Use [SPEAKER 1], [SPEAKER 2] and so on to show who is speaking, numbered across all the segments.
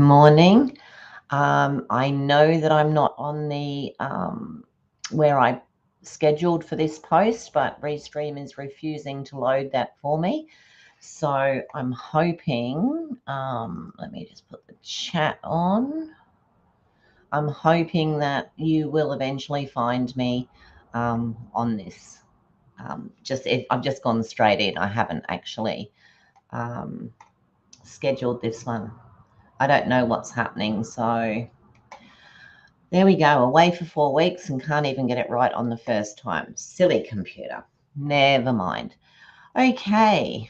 [SPEAKER 1] morning. I know that I'm not on the where I scheduled for this post, but Restream is refusing to load that for me. So I'm hoping, let me just put the chat on. I'm hoping that you will eventually find me on this. I've just gone straight in. I haven't actually scheduled this one. I don't know what's happening, so there we go, away for 4 weeks and can't even get it right on the first time. Silly computer. Never mind. Okay,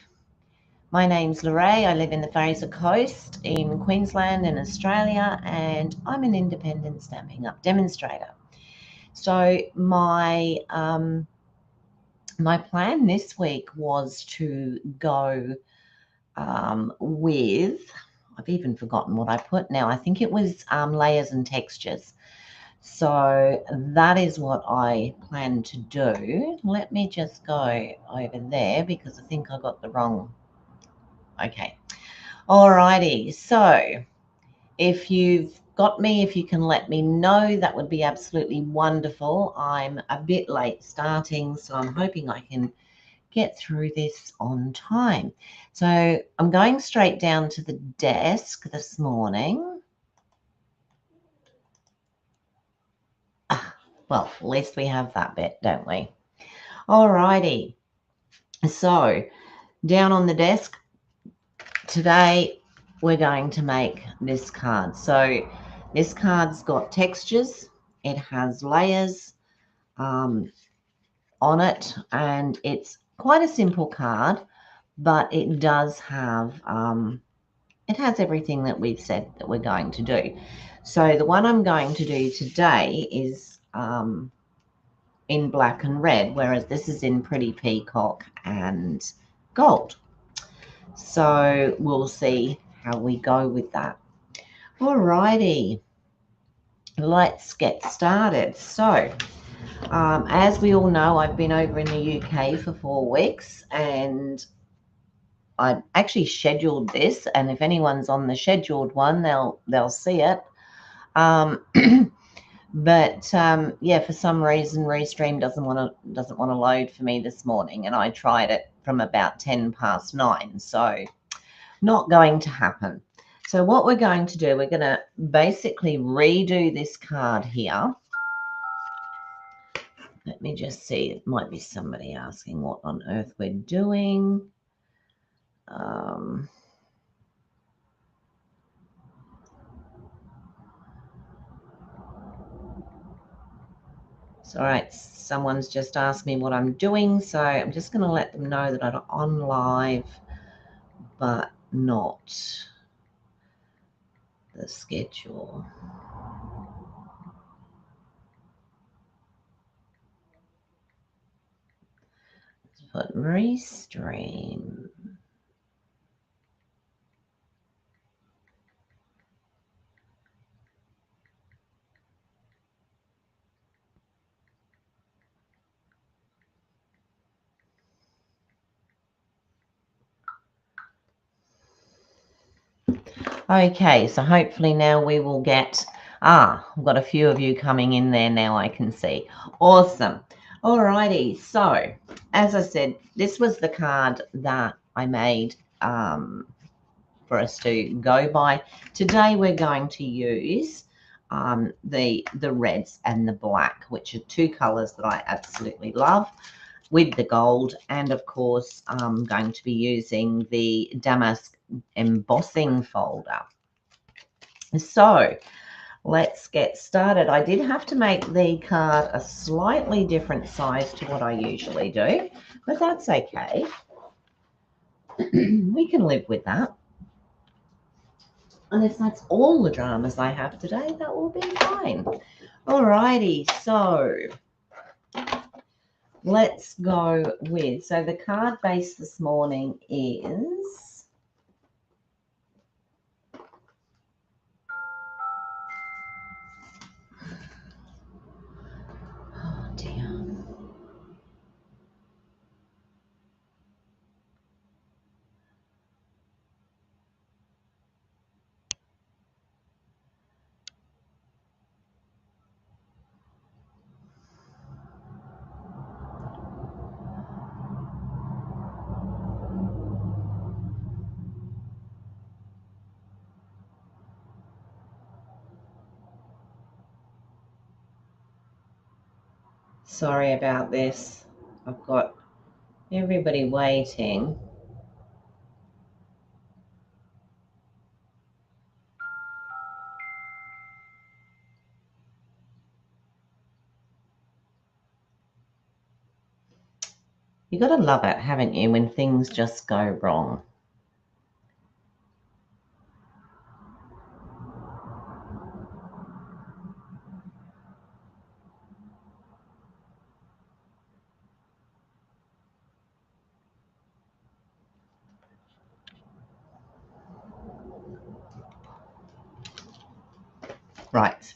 [SPEAKER 1] my name's Lorraine. I live in the Fraser Coast in Queensland in Australia, and I'm an independent Stampin' Up demonstrator. So my plan this week was to go with, I've even forgotten what I put now. I think it was layers and textures. So that is what I plan to do. Let me just go over there because I think I got the wrong. Okay. Alrighty. So if you've got me, if you can let me know, that would be absolutely wonderful. I'm a bit late starting, so I'm hoping I can get through this on time. So I'm going straight down to the desk this morning. Well, at least we have that bit, don't we? All righty. So down on the desk today, we're going to make this card. So this card's got textures. It has layers on it, and it's quite a simple card, but it does have it has everything that we've said that we're going to do. So the one I'm going to do today is in black and red, whereas this is in Pretty Peacock and gold. So we'll see how we go with that. Alrighty, let's get started. So as we all know, I've been over in the UK for 4 weeks, and I actually scheduled this, and if anyone's on the scheduled one, they'll see it. But yeah, for some reason, Restream doesn't want to load for me this morning, and I tried it from about 9:10. So not going to happen. So what we're going to do, we're going to basically redo this card here. Let me just see. It might be somebody asking what on earth we're doing. So, all right, someone's just asked me what I'm doing, so I'm just going to let them know that I'm on live, but not the schedule. Let's put Restream. Okay, so hopefully now we will get, I've got a few of you coming in there now, I can see. Awesome. Alrighty, so as I said, this was the card that I made for us to go by. Today we're going to use the reds and the black, which are two colors that I absolutely love, with the gold, and of course I'm going to be using the damask embossing folder. So let's get started. I did have to make the card a slightly different size to what I usually do, but that's okay. We can live with that. And if that's all the dramas I have today, that will be fine. Alrighty, so let's go with, so the card base this morning is, oh dear. Sorry about this. I've got everybody waiting. You got to love it, haven't you, when things just go wrong? Right.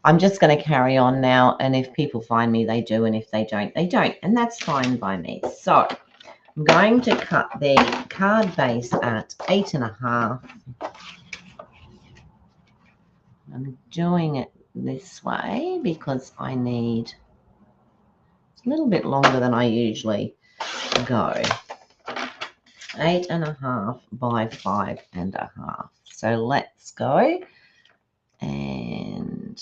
[SPEAKER 1] I'm just going to carry on now, and if people find me, they do, and if they don't, they don't, and that's fine by me. So I'm going to cut the card base at 8.5. I'm doing it this way because I need a little bit longer than I usually go. 8.5 by 5.5. So let's go and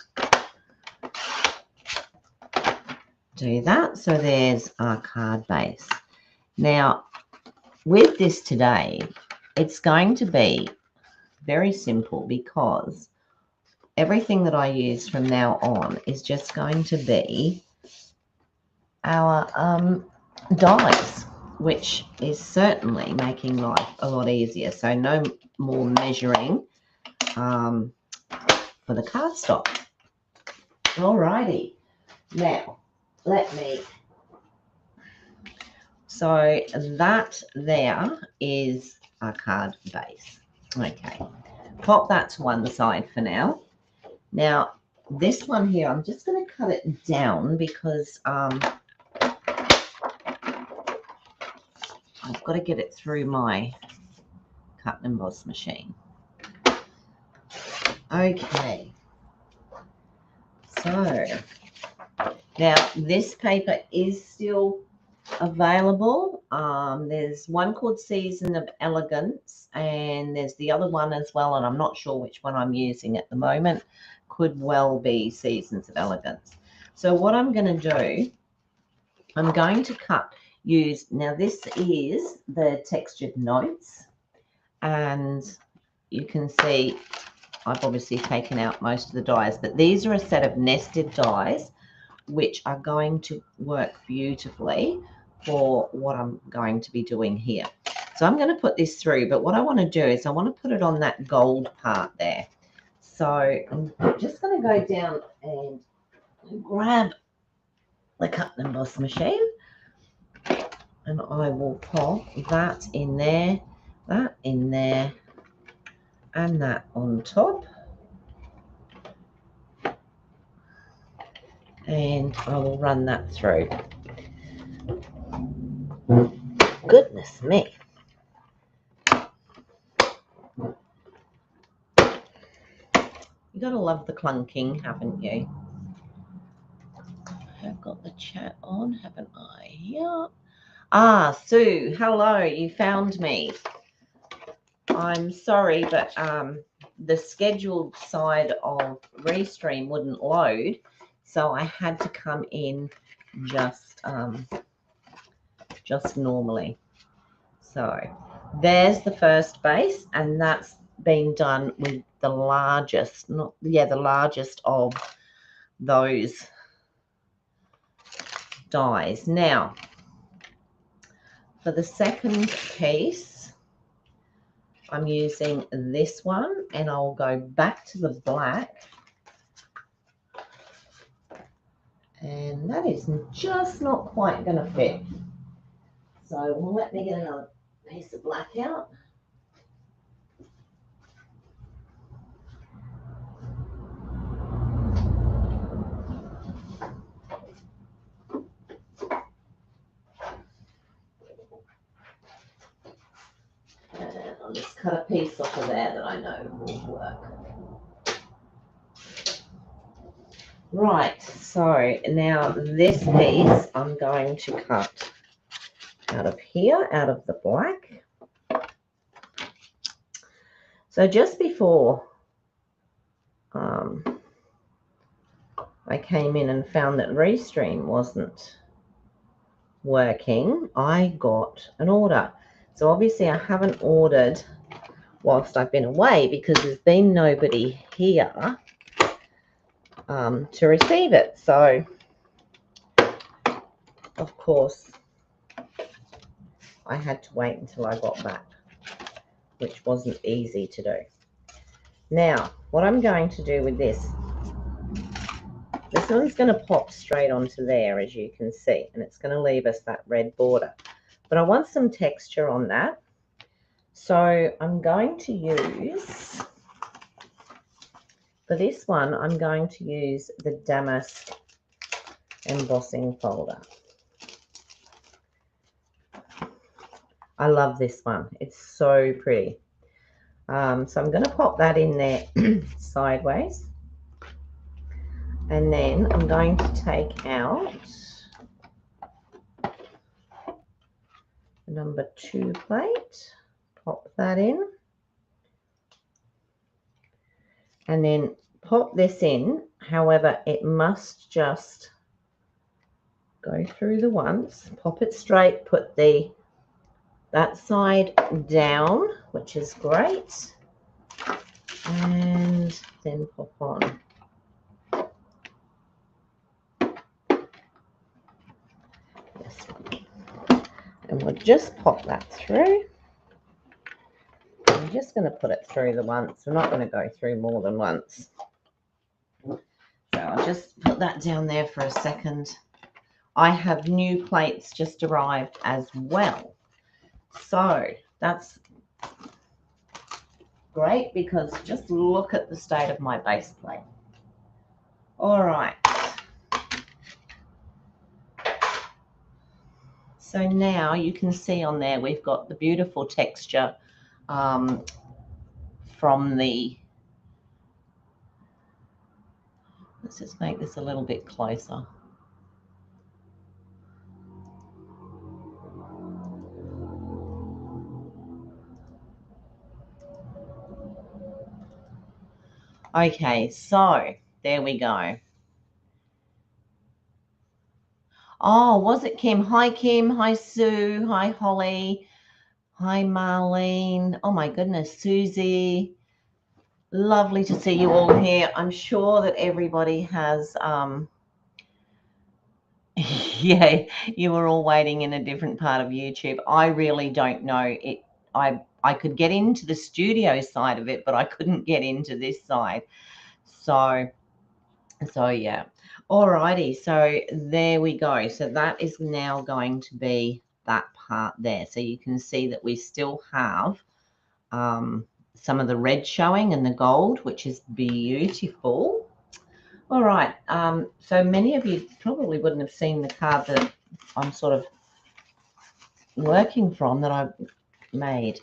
[SPEAKER 1] do that. So there's our card base. Now, with this today, it's going to be very simple because everything that I use from now on is just going to be our dies, which is certainly making life a lot easier. So no more measuring for the cardstock. Alrighty, now let me. So that there is our card base. Okay, pop that to one side for now. Now this one here, I'm just going to cut it down because I've got to get it through my cut and emboss machine. Okay, so now this paper is still available. There's one called Season of Elegance, and there's the other one as well, and I'm not sure which one I'm using at the moment. Could well be Seasons of Elegance. So what I'm going to do, I'm going to now this is the textured notes, and you can see I've obviously taken out most of the dies, but these are a set of nested dies which are going to work beautifully for what I'm going to be doing here. So I'm going to put this through, but what I want to do is I want to put it on that gold part there. So I'm just going to go down and grab the cut and emboss machine, and I will pop that in there, and that on top. And I will run that through. Goodness me. You gotta love the clunking, haven't you? I've got the chat on, haven't I? Yeah. Ah, Sue, hello, you found me. I'm sorry, but the scheduled side of Restream wouldn't load, so I had to come in just normally. So there's the first base, and that's been done with the largest, the largest of those dies. Now, for the second piece, I'm using this one, and I'll go back to the black. And that is just not quite going to fit. So well, let me get another piece of black out. And I'll just cut a piece off of there that I know will work. Right, so now this piece I'm going to cut out of here, out of the black. So just before I came in and found that Restream wasn't working, I got an order. So obviously I haven't ordered whilst I've been away because there's been nobody here to receive it. So, of course, I had to wait until I got back, which wasn't easy to do. Now, what I'm going to do with this one's going to pop straight onto there, as you can see, and it's going to leave us that red border. But I want some texture on that. So I'm going to use, for this one, I'm going to use the Damask embossing folder. I love this one. It's so pretty. So I'm going to pop that in there sideways. And then I'm going to take out the number 2 plate, pop that in, and then pop this in. However, it must just go through the once, pop it straight, put that side down, which is great, and then pop on. And we'll just pop that through. I'm just going to put it through the once. We're not going to go through more than once. So I'll just put that down there for a second. I have new plates just arrived as well. So that's great because just look at the state of my base plate. All right. So now you can see on there we've got the beautiful texture from the, let's just make this a little bit closer. Okay, so there we go. Oh, was it Kim? Hi, Kim. Hi, Sue. Hi, Holly. Hi, Marlene. Oh, my goodness, Susie. Lovely to see you all here. I'm sure that everybody has, yeah, you were all waiting in a different part of YouTube. I really don't know it. I could get into the studio side of it, but I couldn't get into this side. So yeah. Alrighty, so there we go. So that is now going to be that part there. So you can see that we still have some of the red showing and the gold, which is beautiful. All right, so many of you probably wouldn't have seen the card that I'm sort of working from that I've made.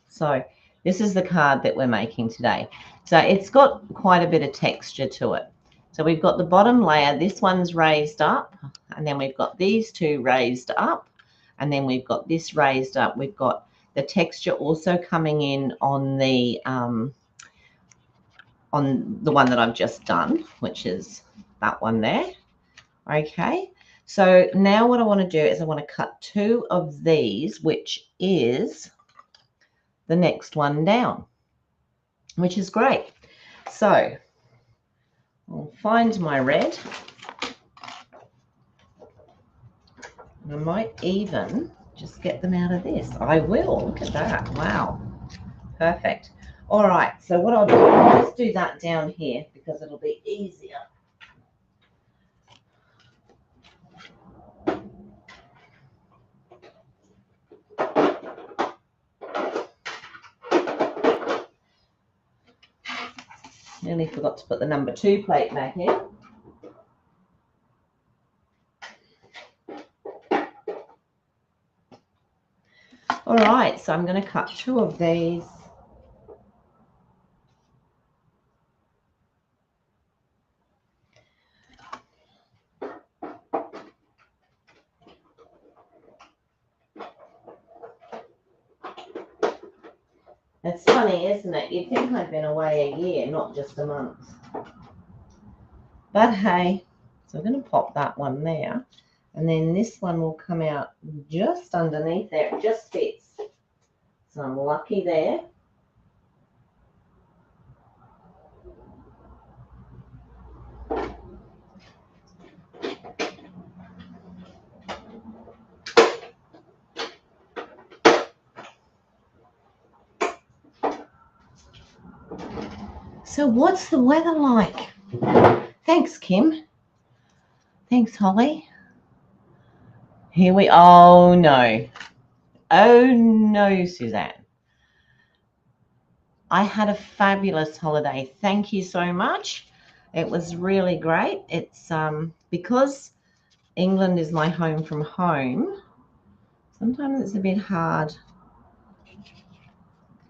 [SPEAKER 1] So this is the card that we're making today. So it's got quite a bit of texture to it. So we've got the bottom layer, this one's raised up, and then we've got these two raised up, and then we've got this raised up. We've got the texture also coming in on the one that I've just done, which is that one there. Okay, so now what I want to do is I want to cut 2 of these, which is the next one down, which is great. So I'll find my red. I might even just get them out of this. I will. Look at that. Wow. Perfect. All right. So what I'll do, I'll just do that down here because it'll be easier. Nearly forgot to put the number 2 plate back in. All right, so I'm going to cut 2 of these. It's funny, isn't it? You'd think I'd been away a year, not just a month. But hey, so we're going to pop that one there. And then this one will come out just underneath there. It just fits. So I'm lucky there. So what's the weather like? Thanks, Kim. Thanks, Holly. Here we, oh no. Oh no, Suzanne. I had a fabulous holiday. Thank you so much. It was really great. It's because England is my home from home, sometimes it's a bit hard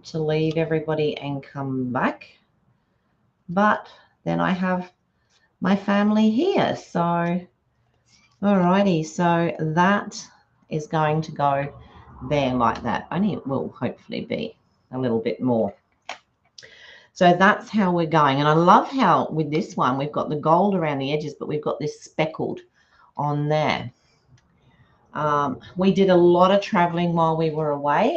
[SPEAKER 1] to leave everybody and come back. But then I have my family here. So, alrighty. So that is going to go there like that. Only it will hopefully be a little bit more. So that's how we're going. And I love how with this one, we've got the gold around the edges, but we've got this speckled on there. We did a lot of traveling while we were away.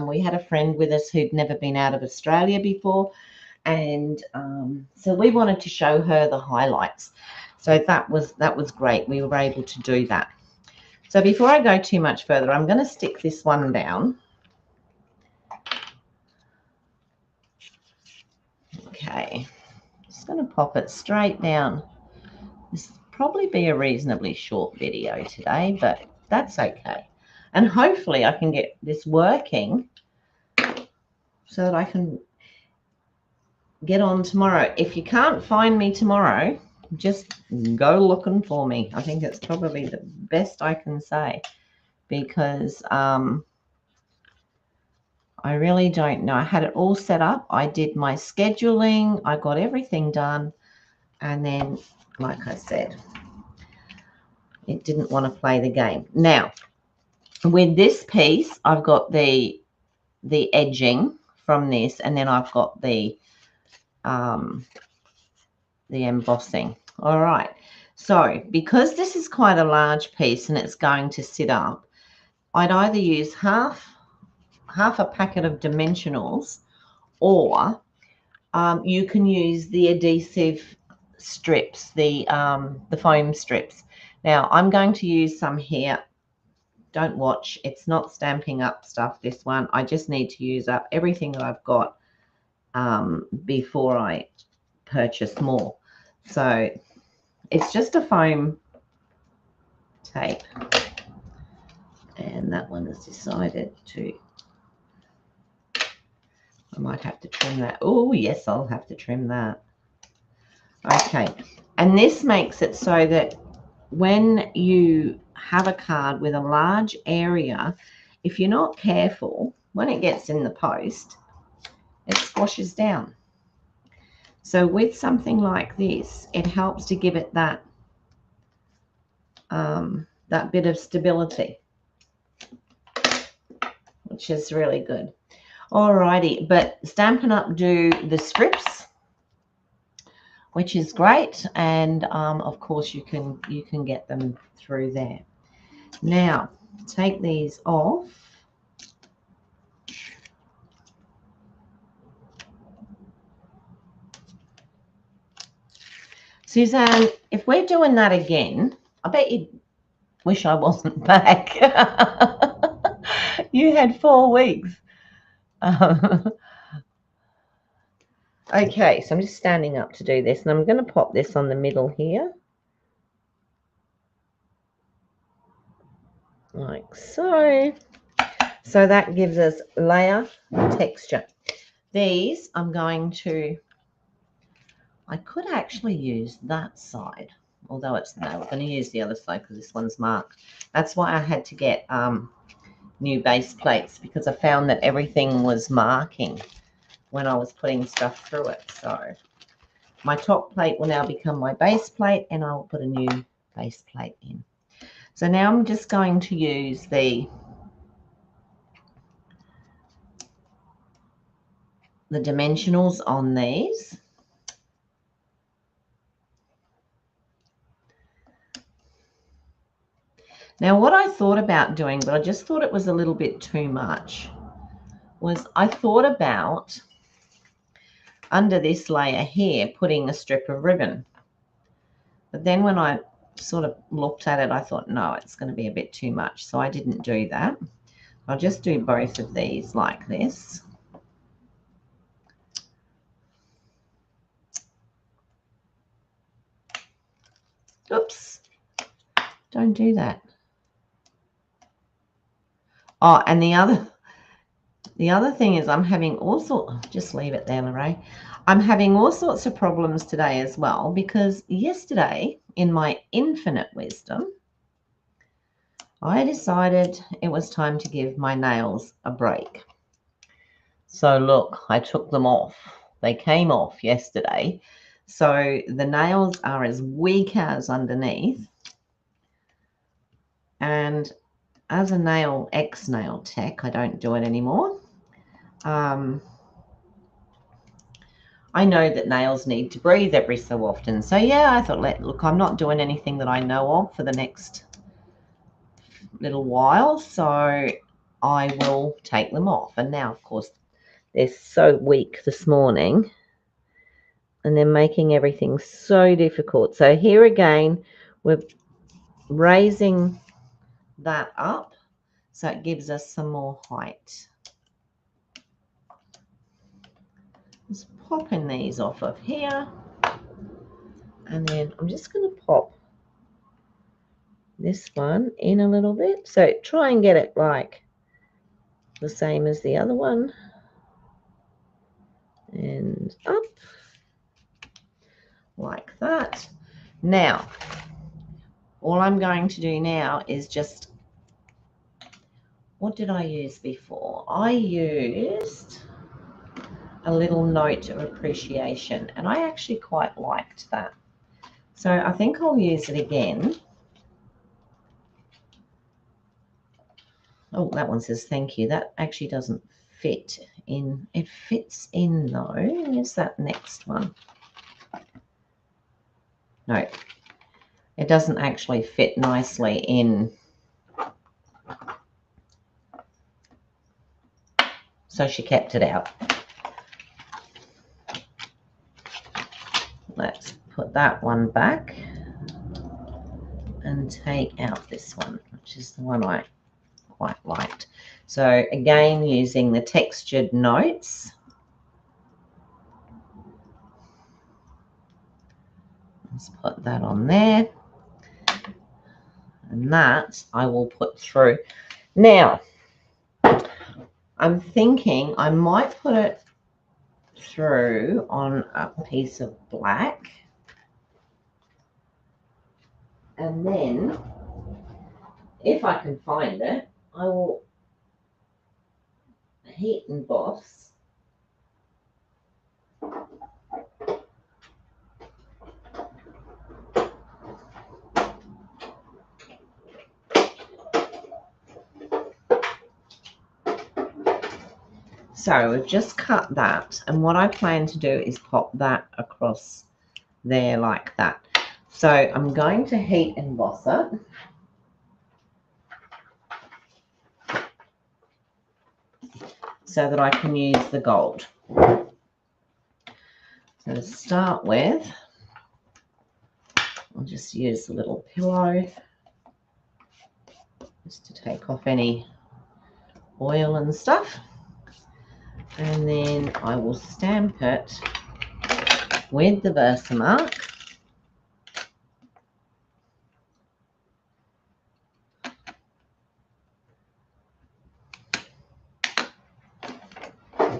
[SPEAKER 1] We had a friend with us who'd never been out of Australia before. And so we wanted to show her the highlights. So that was great. We were able to do that. So before I go too much further, I'm going to stick this one down. Okay, just going to pop it straight down. This will probably be a reasonably short video today, but that's okay. And hopefully I can get this working so that I can get on tomorrow. If you can't find me tomorrow, just go looking for me. I think it's probably the best I can say, because I really don't know. I had it all set up. I did my scheduling. I got everything done. And then, like I said, it didn't want to play the game. Now, with this piece, I've got the edging from this, and then I've got the embossing. All right. So because this is quite a large piece and it's going to sit up, I'd either use half a packet of dimensionals, or you can use the adhesive strips, the foam strips. Now I'm going to use some here. Don't watch. It's not Stampin' Up stuff, this one. I just need to use up everything that I've got before I purchase more. So it's just a foam tape. And that one has decided to, I might have to trim that. Oh, yes, I'll have to trim that. Okay. And this makes it so that when you have a card with a large area, if you're not careful, when it gets in the post, it squashes down. So with something like this, it helps to give it that that bit of stability, which is really good. Alrighty, but Stampin' Up do the strips, which is great, and of course you can get them through there. Now take these off. Suzanne, if we're doing that again, I bet you wish I wasn't back. You had 4 weeks. Okay, so I'm just standing up to do this, and I'm going to pop this on the middle here, like so. So that gives us layer texture. These I'm going to, I could actually use that side, although it's, no, we're going to use the other side because this one's marked. That's why I had to get new base plates, because I found that everything was marking when I was putting stuff through it. So my top plate will now become my base plate, and I'll put a new base plate in. So now I'm just going to use the dimensionals on these. Now, what I thought about doing, but I just thought it was a little bit too much, was I thought about under this layer here putting a strip of ribbon. But then when I sort of looked at it, I thought, no, it's going to be a bit too much. So I didn't do that. I'll just do both of these like this. Oops, don't do that. Oh, and the other thing is I'm having all sorts, just leave it there, Lorraine. I'm having all sorts of problems today as well because yesterday, in my infinite wisdom, I decided it was time to give my nails a break. So look, I took them off. They came off yesterday. So the nails are as weak as underneath. And as a ex-nail tech, I don't do it anymore. I know that nails need to breathe every so often. So yeah, I thought, look, I'm not doing anything that I know of for the next little while. So I will take them off. And now, of course, they're so weak this morning. And they're making everything so difficult. So here again, we're raising that up so it gives us some more height. Just popping these off of here. And then I'm just going to pop this one in a little bit. So try and get it like the same as the other one. And up. Like that. Now, all I'm going to do now is just, what did I use before? I used a little note of appreciation, and I actually quite liked that. So I think I'll use it again. Oh, that one says thank you. That actually doesn't fit in. It fits in though. Here's that next one. No, it doesn't actually fit nicely in. So she kept it out. Let's put that one back and take out this one, which is the one I quite liked. So again, using the textured notes. Let's put that on there. And that I will put through. Now, I'm thinking I might put it through on a piece of black. And then, if I can find it, I will heat emboss. So we've just cut that, and what I plan to do is pop that across there like that. So I'm going to heat emboss it. So that I can use the gold. So to start with, I'll just use the little pillow just to take off any oil and stuff. And then I will stamp it with the Versamark. I'll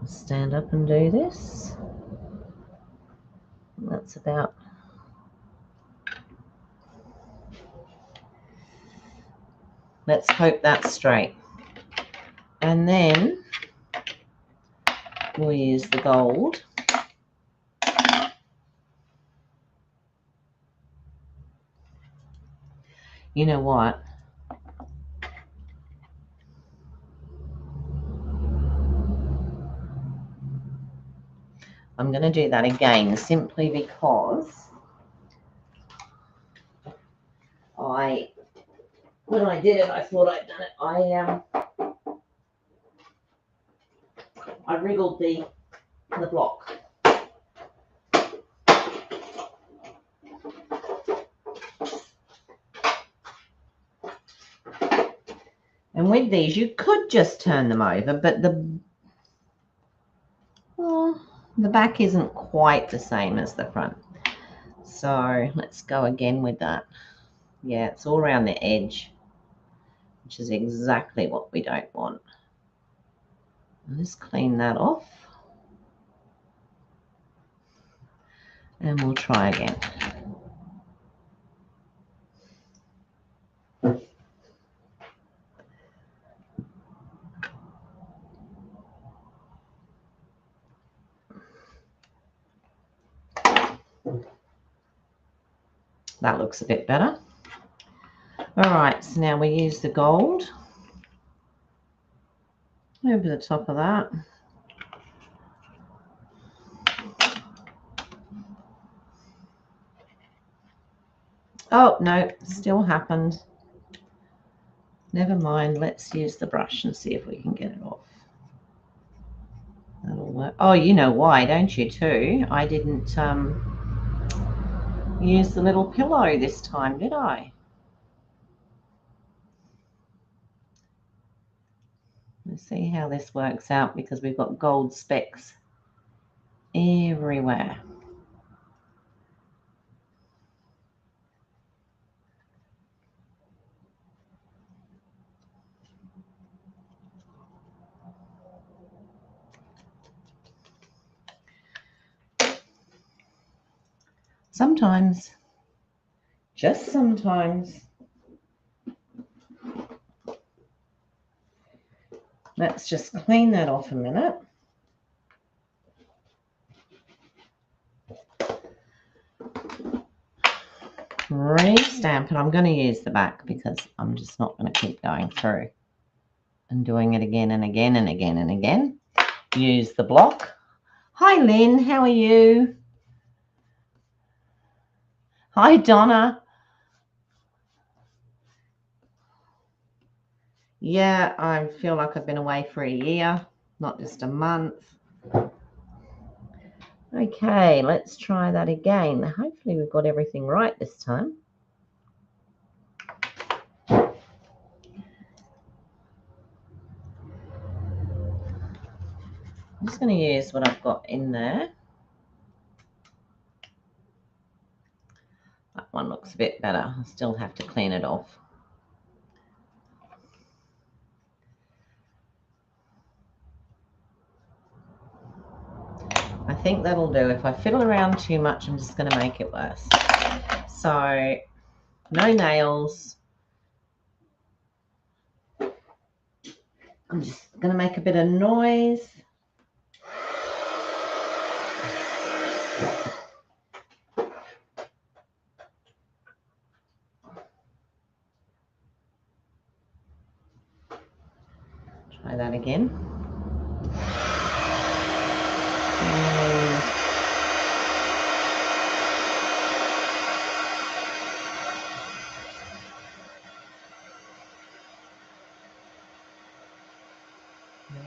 [SPEAKER 1] stand up and do this. That's about. Let's hope that's straight. And then we'll use the gold. You know what? I'm going to do that again simply because when I did it, I thought I'd done it. I wriggled the block. And with these, you could just turn them over, but the back isn't quite the same as the front. So let's go again with that. Yeah, it's all around the edge, which is exactly what we don't want. I'll just clean that off. And we'll try again. That looks a bit better. All right, so now we use the gold over the top of that. Oh, no, still happened. Never mind, let's use the brush and see if we can get it off. That'll work. Oh, you know why, don't you, too? I didn't use the little pillow this time, did I? Let's see how this works out because we've got gold specks everywhere. Sometimes, just sometimes. Let's just clean that off a minute. Re-stamp it. I'm going to use the back because I'm just not going to keep going through and doing it again and again and again and again. Use the block. Hi, Lynn. How are you? Hi, Donna. Yeah, I feel like I've been away for a year, not just a month. Okay, let's try that again. Hopefully we've got everything right this time. I'm just going to use what I've got in there. That one looks a bit better. I still have to clean it off. I think that'll do. If I fiddle around too much, I'm just going to make it worse. So, no nails. I'm just going to make a bit of noise. Try that again.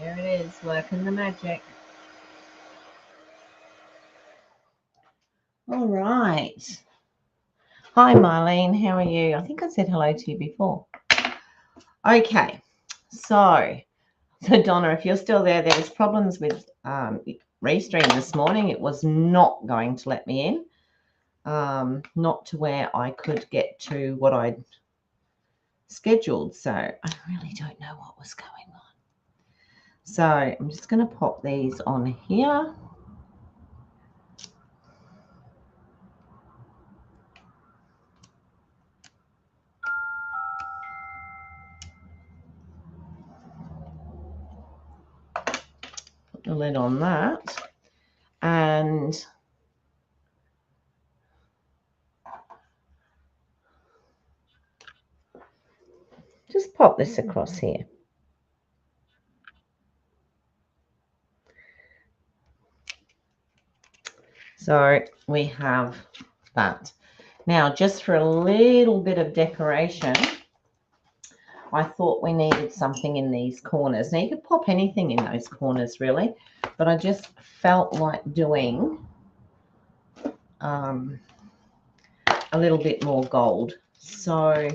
[SPEAKER 1] There it is, working the magic. All right. Hi, Marlene. How are you? I think I said hello to you before. Okay. So Donna, if you're still there, there was problems with Restream this morning. It was not going to let me in, not to where I could get to what I'd scheduled. So I really don't know what was going on. So I'm just going to pop these on here. Put the lid on that. And just pop this across here. So we have that. Now, just for a little bit of decoration, I thought we needed something in these corners. Now, you could pop anything in those corners, really, but I just felt like doing a little bit more gold. So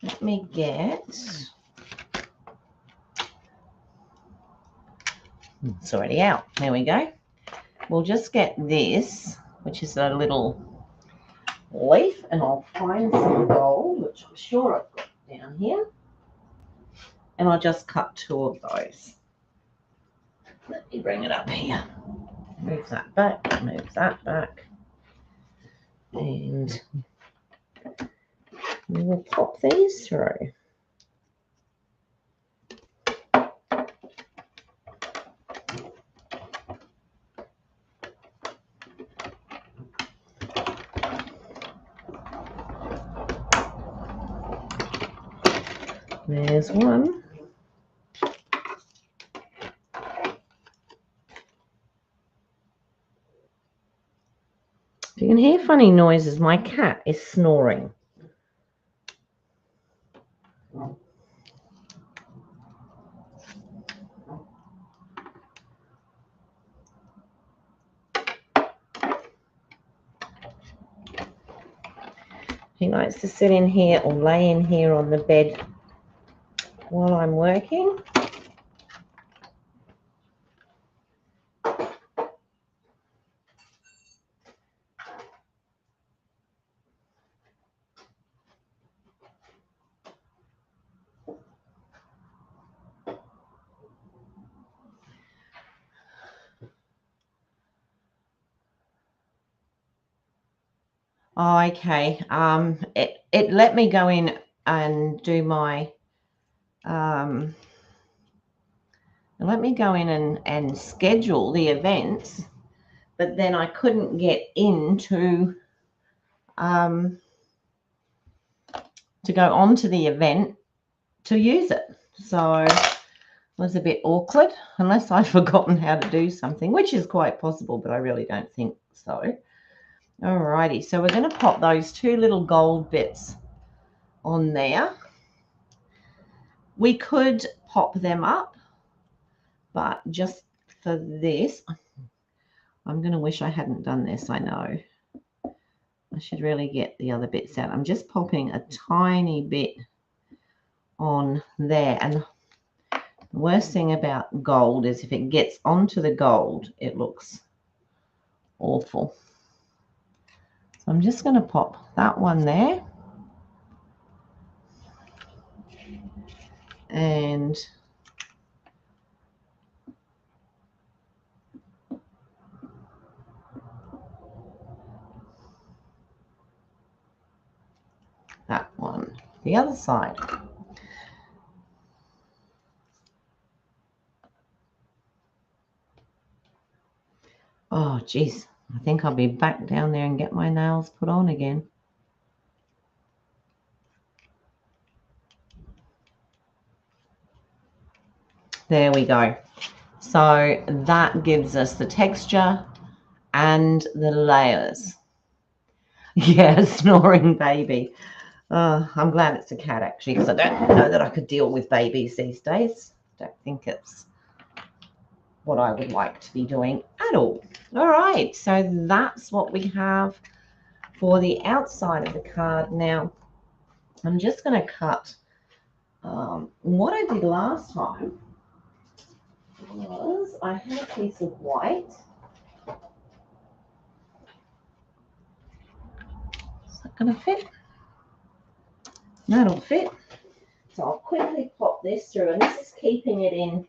[SPEAKER 1] let me get, it's already out. There we go. We'll just get this, which is a little leaf, and I'll find some gold, which I'm sure I've got down here. And I'll just cut 2 of those. Let me bring it up here. Move that back, move that back. And we will pop these through. There's one. If you can hear funny noises, my cat is snoring. He likes to sit in here or lay in here on the bed while I'm working. Oh, okay. It let me go in and do my let me go in and schedule the events, but then I couldn't get into to go onto the event to use it. So it was a bit awkward, unless I've forgotten how to do something, which is quite possible, but I really don't think so. Alrighty, so we're going to pop those 2 little gold bits on there. We could pop them up, but just for this, I'm going to wish I hadn't done this, I know. I should really get the other bits out. I'm just popping a tiny bit on there. And the worst thing about gold is if it gets onto the gold, it looks awful. So I'm just going to pop that one there. And that one, the other side. Oh, geez. I think I'll be back down there and get my nails put on again. There we go. So that gives us the texture and the layers. Yeah, snoring baby. I'm glad it's a cat, actually, because I don't know that I could deal with babies these days. Don't think it's what I would like to be doing at all. All right, so that's what we have for the outside of the card. Now, I'm just going to cut what I did last time was I had a piece of white. Is that going to fit? That'll fit. So I'll quickly pop this through, and this is keeping it in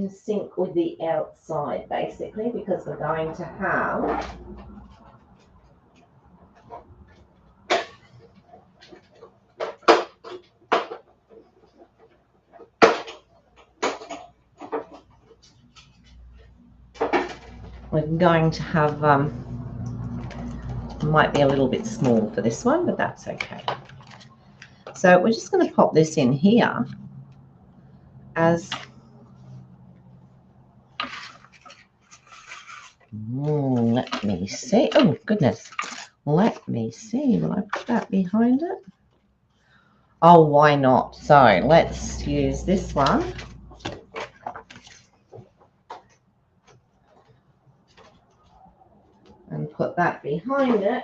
[SPEAKER 1] sync with the outside, basically, because we're going to have might be a little bit small for this one, but that's okay. So we're just going to pop this in here as let me see. Oh, goodness. Let me see. Will I put that behind it? Oh, why not? So let's use this one. And put that behind it.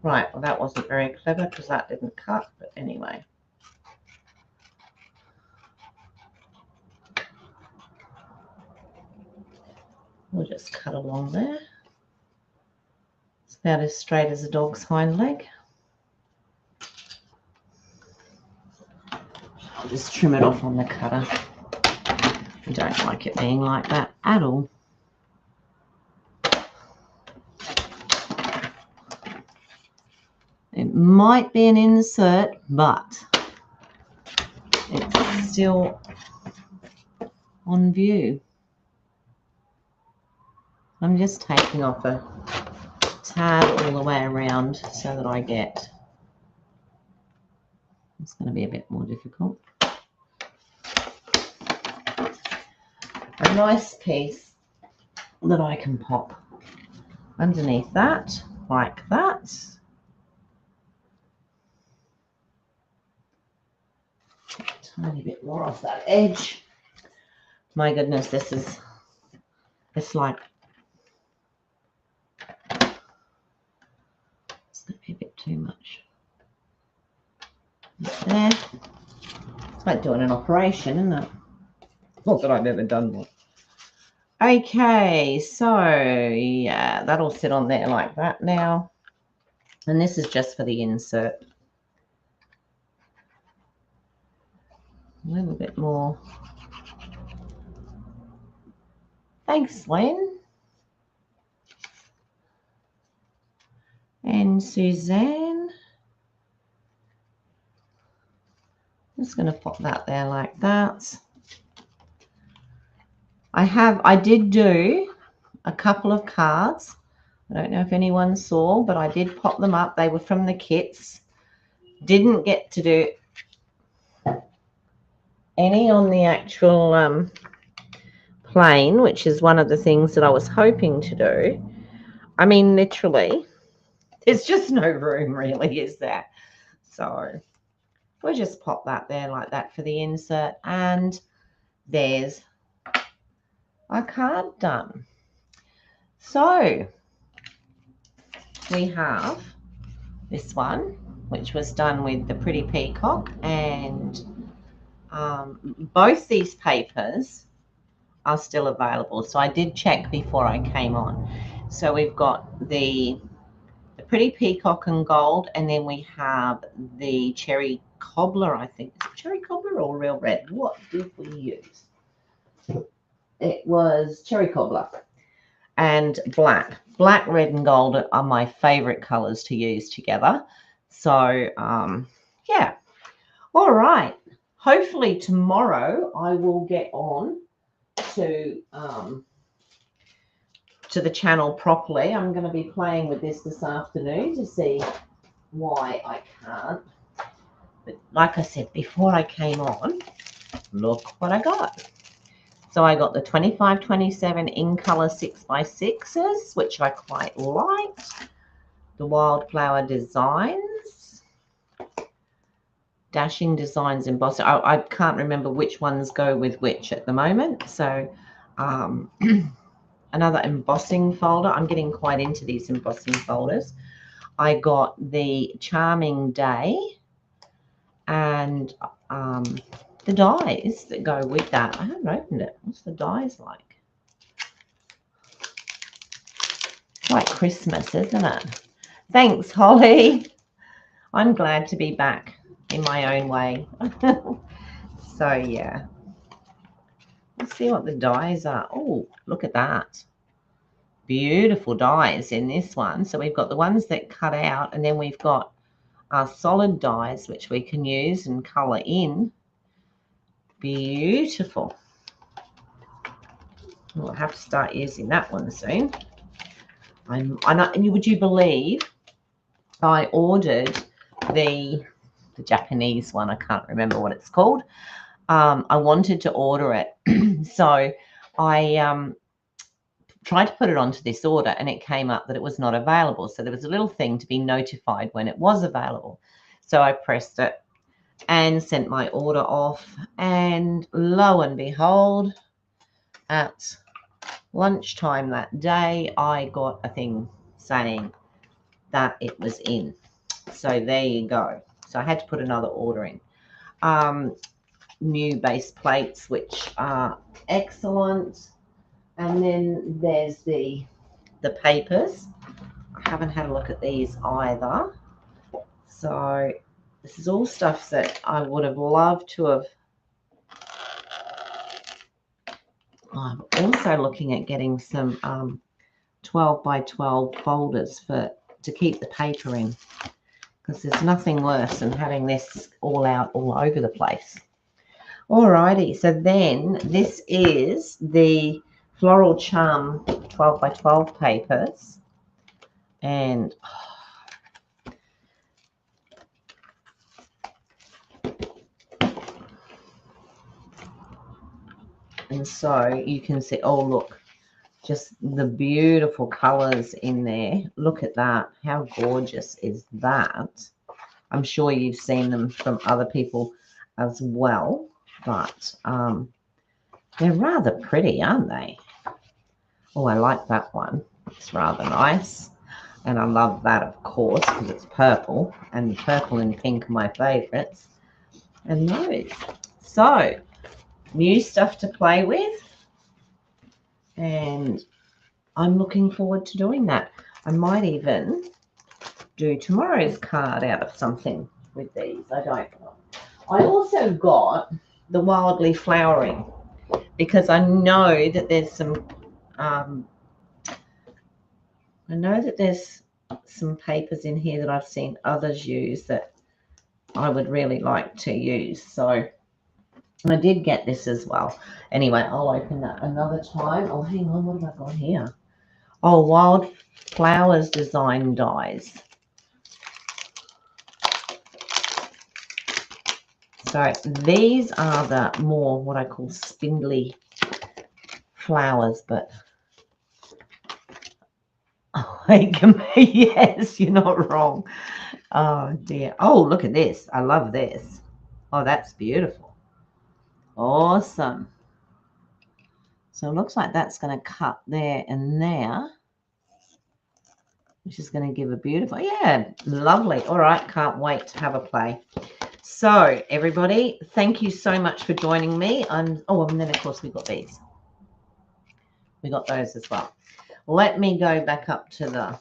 [SPEAKER 1] Right, well that wasn't very clever because that didn't cut, but anyway. We'll just cut along there. It's about as straight as a dog's hind leg. I'll just trim it off on the cutter. I don't like it being like that at all. It might be an insert, but it's still on view. I'm just taking off a tab all the way around so that I get, it's going to be a bit more difficult, a nice piece that I can pop underneath that, like that. Tiny bit more off that edge. My goodness, this is, it's like, it's going to be a bit too much. There. It's like doing an operation, isn't it? Not that I've ever done one. Okay, so yeah, that'll sit on there like that now. And this is just for the insert. A little bit more. Thanks, Len. And Suzanne. Just going to pop that there like that. I did do a couple of cards. I don't know if anyone saw, but I did pop them up. They were from the kits. Didn't get to do any on the actual plane, which is one of the things that I was hoping to do. I mean, literally, there's just no room really, is there? So we'll just pop that there like that for the insert. And there's a card done. So we have this one, which was done with the Pretty Peacock, and both these papers are still available. So I did check before I came on. So we've got the Pretty Peacock and gold, and then we have the Cherry Cobbler, I think. Is it Cherry Cobbler or Real Red? What did we use? It was Cherry Cobbler and black. Black, red, and gold are my favorite colors to use together. So, yeah. All right. Hopefully tomorrow I will get on to the channel properly. I'm going to be playing with this afternoon to see why I can't. But like I said, before I came on, look what I got. So I got the 25-27 in color 6x6s, which I quite liked. The Wildflower Designs. Dashing Designs embossing. I can't remember which ones go with which at the moment. So another embossing folder. I'm getting quite into these embossing folders. I got the Charming Day and the dies that go with that. I haven't opened it. What's the dies like? It's like Christmas, isn't it? Thanks, Holly. I'm glad to be back in my own way. So, yeah. Let's see what the dies are. Oh, look at that. Beautiful dies in this one. So we've got the ones that cut out, and then we've got are solid dies, which we can use and colour in. Beautiful. We'll have to start using that one soon. Would you believe I ordered the Japanese one? I can't remember what it's called. I wanted to order it. So I tried to put it onto this order and it came up that it was not available. So there was a little thing to be notified when it was available. So I pressed it and sent my order off, and lo and behold, at lunchtime that day, I got a thing saying that it was in. So there you go. So I had to put another order in. New base plates, which are excellent. And then there's the papers. I haven't had a look at these either. So this is all stuff that I would have loved to have. I'm also looking at getting some 12 by 12 folders to keep the paper in, because there's nothing worse than having this all out all over the place. Alrighty, so then this is the Floral Charm 12 by 12 papers, and so you can see, oh look, just the beautiful colors in there. Look at that. How gorgeous is that? I'm sure you've seen them from other people as well, but they're rather pretty, aren't they? Oh, I like that one. It's rather nice. And I love that, of course, because it's purple, and purple and pink are my favorites. And those. So, new stuff to play with, and I'm looking forward to doing that. I might even do tomorrow's card out of something with these. I don't know. I also got the Wildly Flowering, because I know that there's some papers in here that I've seen others use that I would really like to use. So I did get this as well. Anyway, I'll open that another time. Oh, hang on. What have I got here? Oh, Wild Flowers Design Dies. So these are the more what I call spindly flowers, but oh, yes, you're not wrong. Oh dear. Oh, look at this. I love this. Oh, that's beautiful. Awesome. So it looks like that's going to cut there and there, which is going to give a beautiful, yeah, lovely. All right, can't wait to have a play. So everybody, thank you so much for joining me. And then of course we got these. We got those as well. Let me go back up to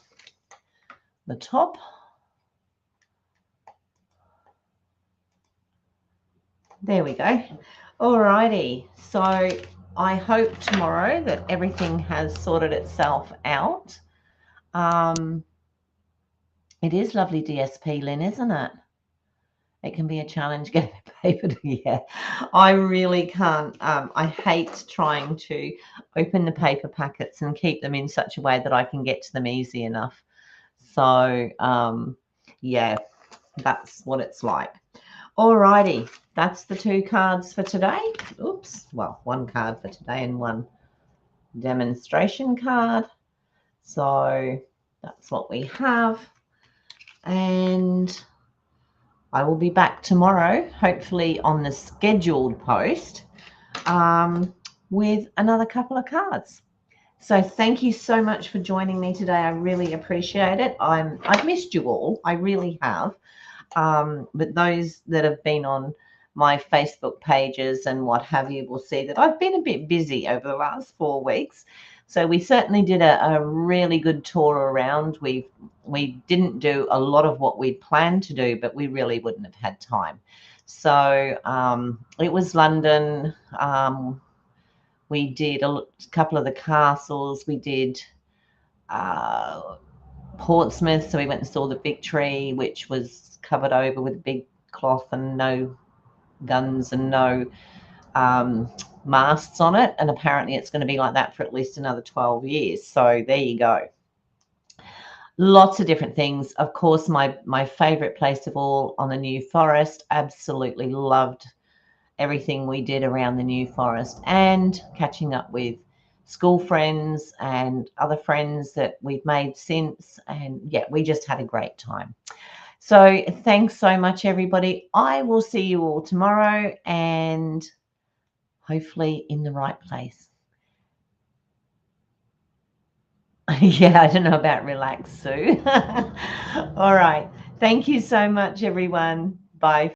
[SPEAKER 1] the top. There we go. All righty. So I hope tomorrow that everything has sorted itself out. It is lovely DSP, Lynn, isn't it? It can be a challenge getting the paper to, yeah. I really can't. I hate trying to open the paper packets and keep them in such a way that I can get to them easy enough. So, yeah, that's what it's like. Alrighty, that's the two cards for today. Oops, well, one card for today and one demonstration card. So that's what we have. And I will be back tomorrow, hopefully on the scheduled post, with another couple of cards. So thank you so much for joining me today. I really appreciate it. I've missed you all. I really have. But those that have been on my Facebook pages and what have you will see that I've been a bit busy over the last 4 weeks. So we certainly did a really good tour around. We didn't do a lot of what we'd planned to do, but we really wouldn't have had time. So it was London. We did a couple of the castles. We did Portsmouth. So we went and saw the Victory, which was covered over with a big cloth and no guns and no masts on it. And apparently it's going to be like that for at least another 12 years. So there you go. Lots of different things. Of course, my favorite place of all on the New Forest. Absolutely loved everything we did around the New Forest and catching up with school friends and other friends that we've made since. And yeah, we just had a great time. So thanks so much, everybody. I will see you all tomorrow and hopefully in the right place. Yeah, I don't know about relax, Sue. All right. Thank you so much, everyone. Bye.